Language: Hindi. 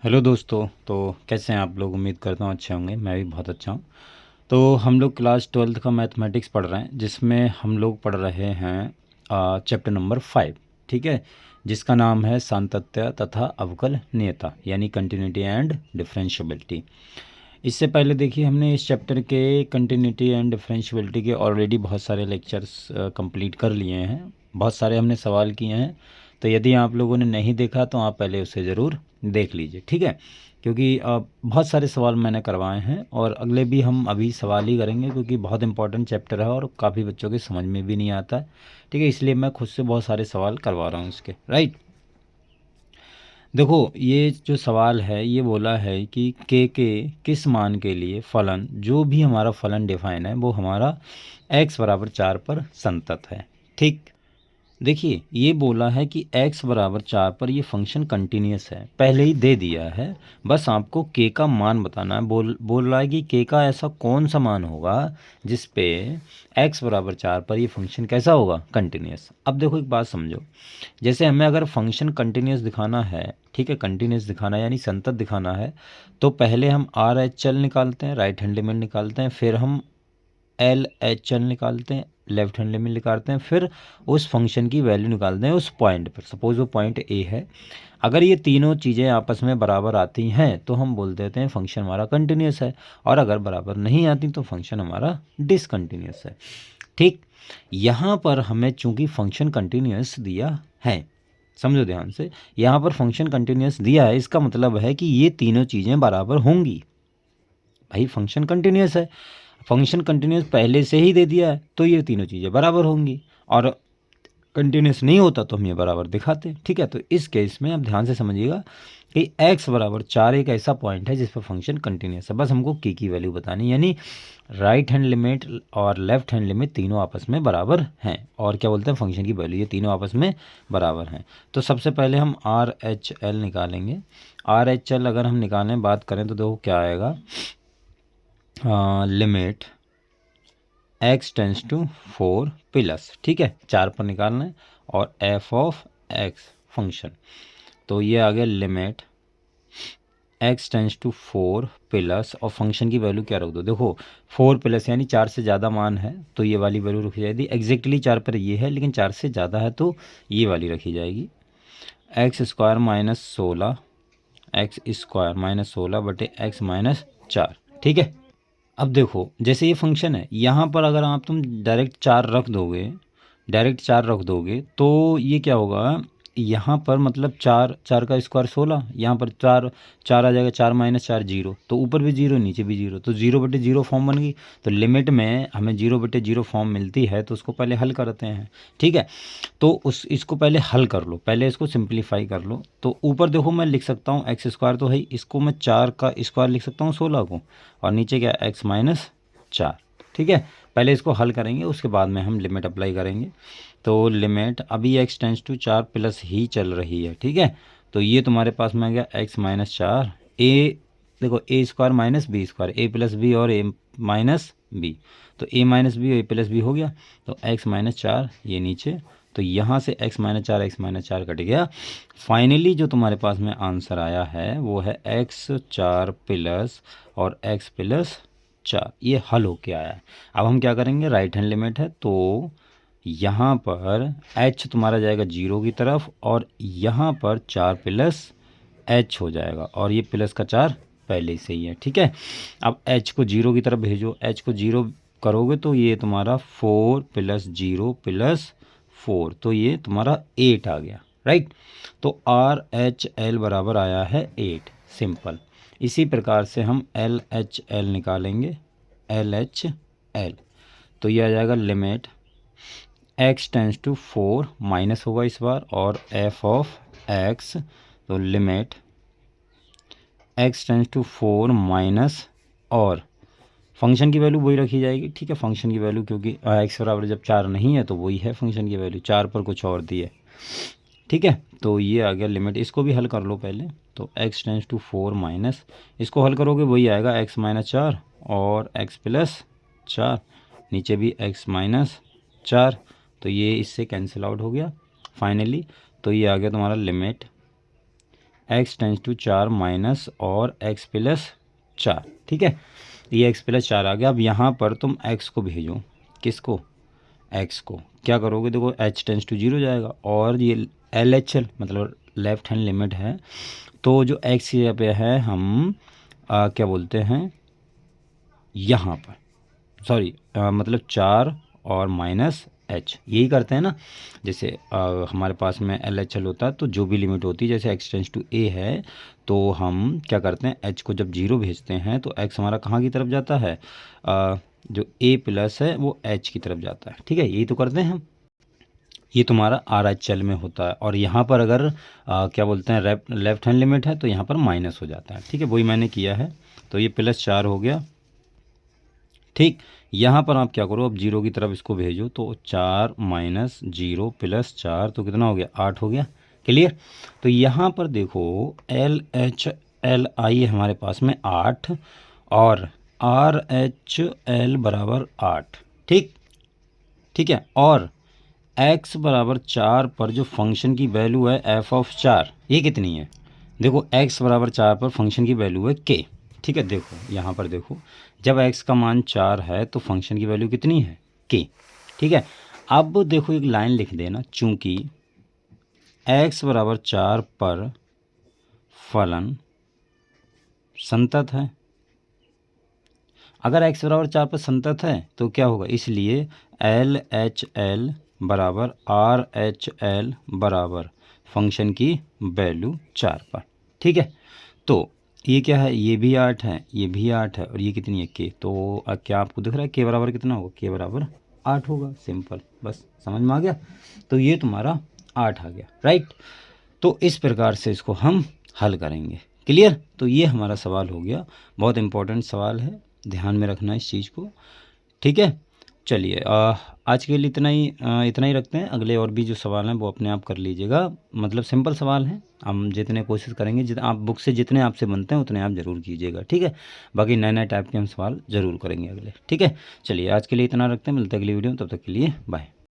हेलो दोस्तों। तो कैसे हैं आप लोग? उम्मीद करता हूँ अच्छे होंगे। मैं भी बहुत अच्छा हूँ। तो हम लोग क्लास 12th का मैथमेटिक्स पढ़ रहे हैं, जिसमें हम लोग पढ़ रहे हैं चैप्टर नंबर 5। ठीक है, जिसका नाम है सातत्य तथा अवकलनीयता, यानी कंटिन्यूटी एंड डिफरेंशियबिलिटी। इससे पहले देखिए, हमने इस चैप्टर के कंटिन्यूटी एंड डिफरेंशियबिलिटी के ऑलरेडी बहुत सारे लेक्चर्स कंप्लीट कर लिए हैं। बहुत सारे हमने सवाल किए हैं। तो यदि आप लोगों ने नहीं देखा तो आप पहले उसे ज़रूर देख लीजिए, ठीक है। क्योंकि बहुत सारे सवाल मैंने करवाए हैं और अगले भी हम अभी सवाल ही करेंगे, क्योंकि बहुत इंपॉर्टेंट चैप्टर है और काफ़ी बच्चों के समझ में भी नहीं आता है। ठीक है, इसलिए मैं खुद से बहुत सारे सवाल करवा रहा हूँ इसके, राइट। देखो, ये जो सवाल है ये बोला है कि के किस मान के लिए फलन, जो भी हमारा फलन डिफाइन है वो हमारा x बराबर 4 पर संतत है। ठीक, देखिए ये बोला है कि x बराबर 4 पर ये फंक्शन कंटिन्यूस है, पहले ही दे दिया है। बस आपको k का मान बताना है। बोल रहा है कि k का ऐसा कौन सा मान होगा जिस पे x बराबर 4 पर ये फंक्शन कैसा होगा, कंटिन्यूस। अब देखो एक बात समझो, जैसे हमें अगर फंक्शन कंटिन्यूस दिखाना है, ठीक है, कंटिन्यूस दिखाना है यानी संतत दिखाना है, तो पहले हम आर एच एल निकालते हैं, राइट हैंड लिमिट निकालते हैं, फिर हम एल एच एल निकालते हैं, लेफ्ट हैंड लिमिट निकालते हैं, फिर उस फंक्शन की वैल्यू निकालते हैं उस पॉइंट पर। सपोज वो पॉइंट ए है। अगर ये तीनों चीज़ें आपस में बराबर आती हैं तो हम बोल देते हैं फंक्शन हमारा कंटिन्यूस है, और अगर बराबर नहीं आती तो फंक्शन हमारा डिसकंटिन्यूस है। ठीक, यहाँ पर हमें चूंकि फंक्शन कंटिन्यूस दिया है, समझो ध्यान से, यहाँ पर फंक्शन कंटिन्यूस दिया है, इसका मतलब है कि ये तीनों चीज़ें बराबर होंगी। भाई फंक्शन कंटिन्यूस है, फंक्शन कंटिन्यूस पहले से ही दे दिया है, तो ये तीनों चीज़ें बराबर होंगी। और कंटिन्यूस नहीं होता तो हम ये बराबर दिखाते। ठीक है, तो इस केस में आप ध्यान से समझिएगा कि x बराबर 4 एक ऐसा पॉइंट है जिस पर फंक्शन कंटिन्यूस है। बस हमको की वैल्यू बतानी, यानी राइट हैंड लिमिट और लेफ्ट हैंड लिमिट तीनों आपस में बराबर हैं, और क्या बोलते हैं, फंक्शन की वैल्यू, ये तीनों आपस में बराबर हैं। तो सबसे पहले हम आर एच एल निकालेंगे। आर एच एल अगर हम निकालें, बात करें तो देखो क्या आएगा, limit x tends to 4 plus, ठीक है, 4 पर निकालना है, और f ऑफ x फंक्शन। तो ये आ गया limit x tends to 4 plus, और फंक्शन की वैल्यू क्या रख दो, देखो 4 प्लस यानी 4 से ज़्यादा मान है तो ये वाली वैल्यू रखी जाएगी। एग्जैक्टली 4 पर ये है, लेकिन 4 से ज़्यादा है तो ये वाली रखी जाएगी। X square minus 16, x square minus 16 बटे एक्स माइनस 4। ठीक है, अब देखो जैसे ये फंक्शन है, यहाँ पर अगर आप तुम डायरेक्ट 4 रख दोगे, डायरेक्ट 4 रख दोगे तो ये क्या होगा, यहाँ पर मतलब 4, 4 का स्क्वायर 16, यहाँ पर 4, 4 आ जाएगा, 4 माइनस 4 जीरो, तो ऊपर भी जीरो नीचे भी जीरो, तो 0/0 फॉर्म बन गई। तो लिमिट में हमें 0/0 फॉर्म मिलती है तो उसको पहले हल करते हैं। ठीक है, तो इसको पहले हल कर लो, पहले इसको सिंप्लीफाई कर लो। तो ऊपर देखो मैं लिख सकता हूँ एक्स स्क्वायर तो है, इसको मैं 4 का स्क्वायर लिख सकता हूँ 16 को, और नीचे क्या, एक्स माइनस 4। ठीक है, पहले इसको हल करेंगे, उसके बाद में हम लिमिट अप्लाई करेंगे। तो लिमिट अभी एक्स टेंस टू 4 प्लस ही चल रही है, ठीक है। तो ये तुम्हारे पास में आ गया एक्स माइनस 4, ए देखो ए स्क्वायर माइनस बी स्क्वायर, ए प्लस बी और ए माइनस बी, तो ए माइनस बी और ए प्लस बी हो गया। तो एक्स माइनस 4 ये नीचे, तो यहाँ से x माइनस 4 कट गया। फाइनली जो तुम्हारे पास में आंसर आया है वो है x4 प्लस और x प्लस 4, ये हल होके आया है। अब हम क्या करेंगे, राइट हैंड लिमिट है तो यहाँ पर h तुम्हारा जाएगा 0 की तरफ, और यहाँ पर 4 प्लस h हो जाएगा, और ये प्लस का 4 पहले से ही है। ठीक है, अब h को 0 की तरफ भेजो, h को 0 करोगे तो ये तुम्हारा 4 प्लस 0 प्लस 4, तो ये तुम्हारा 8 आ गया, राइट। तो आर एच एल बराबर आया है 8, सिंपल। इसी प्रकार से हम एल एच एल निकालेंगे, एल एच एल, तो ये आ जाएगा limit x tends to 4 minus होगा इस बार, और f ऑफ x, तो limit x tends to 4 minus, और फंक्शन की वैल्यू वही रखी जाएगी। ठीक है, फंक्शन की वैल्यू, क्योंकि x बराबर जब 4 नहीं है तो वही है फंक्शन की वैल्यू, 4 पर कुछ और दी है। ठीक है, तो ये आ गया लिमिट, इसको भी हल कर लो पहले। तो x टेंस टू 4 माइनस, इसको हल करोगे वही आएगा x माइनस 4 और x प्लस 4, नीचे भी x माइनस 4, तो ये इससे कैंसिल आउट हो गया फाइनली। तो ये आ गया तुम्हारा limit x tends to 4 minus और x प्लस 4, ठीक है। ये x प्लस 4 आ गया। अब यहाँ पर तुम x को भेजो, किसको, x को। क्या करोगे, देखो h टेंस टू 0 जाएगा और ये LHL मतलब लेफ्ट हैंड लिमिट है, तो जो x यहाँ पे है हम क्या बोलते हैं यहाँ पर, सॉरी मतलब 4 और माइनस h, यही करते हैं ना। जैसे हमारे पास में LHL होता है तो जो भी लिमिट होती है, जैसे x टेंस टू a है तो हम क्या करते हैं, h को जब 0 भेजते हैं तो x हमारा कहाँ की तरफ जाता है, जो a प्लस है वो h की तरफ जाता है, ठीक है। यही तो करते हैं हम। ये तुम्हारा RHL में होता है। और यहाँ पर अगर क्या बोलते हैं लेफ्ट हैंड लिमिट है तो यहाँ पर माइनस हो जाता है, ठीक है। वही मैंने किया है, तो ये प्लस 4 हो गया, ठीक। यहाँ पर आप क्या करो, अब 0 की तरफ इसको भेजो, तो 4 माइनस 0 प्लस 4 तो कितना हो गया, 8 हो गया। क्लियर। तो यहाँ पर देखो LHLI हमारे पास में 8 और RHL बराबर 8, ठीक, ठीक है। और x बराबर 4 पर जो फंक्शन की वैल्यू है f(4) ये कितनी है, देखो x बराबर 4 पर फंक्शन की वैल्यू है k, ठीक है। देखो यहाँ पर देखो, जब x का मान 4 है तो फंक्शन की वैल्यू कितनी है, k, ठीक है। अब देखो एक लाइन लिख देना, चूंकि x बराबर 4 पर फलन संतत है। अगर x बराबर 4 पर संतत है तो क्या होगा, इसलिए LHL बराबर RHL बराबर फंक्शन की वैल्यू 4 पर, ठीक है। तो ये क्या है, ये भी 8 है, ये भी 8 है, और ये कितनी है k, तो क्या आपको दिख रहा है k बराबर कितना होगा, k बराबर 8 होगा। सिंपल, बस समझ में आ गया। तो ये तुम्हारा 8 आ गया, राइट। तो इस प्रकार से इसको हम हल करेंगे। क्लियर। तो ये हमारा सवाल हो गया, बहुत इंपॉर्टेंट सवाल है, ध्यान में रखना इस चीज़ को, ठीक है। चलिए आज के लिए इतना ही रखते हैं। अगले और भी जो सवाल हैं वो अपने आप कर लीजिएगा, मतलब सिंपल सवाल हैं। हम जितने कोशिश करेंगे, जितना आप बुक से जितने आपसे बनते हैं उतने आप ज़रूर कीजिएगा, ठीक है। बाकी नए नए टाइप के हम सवाल ज़रूर करेंगे अगले, ठीक है। चलिए आज के लिए इतना रखते हैं, मिलते हैं अगली वीडियो में, तब तक के लिए बाय।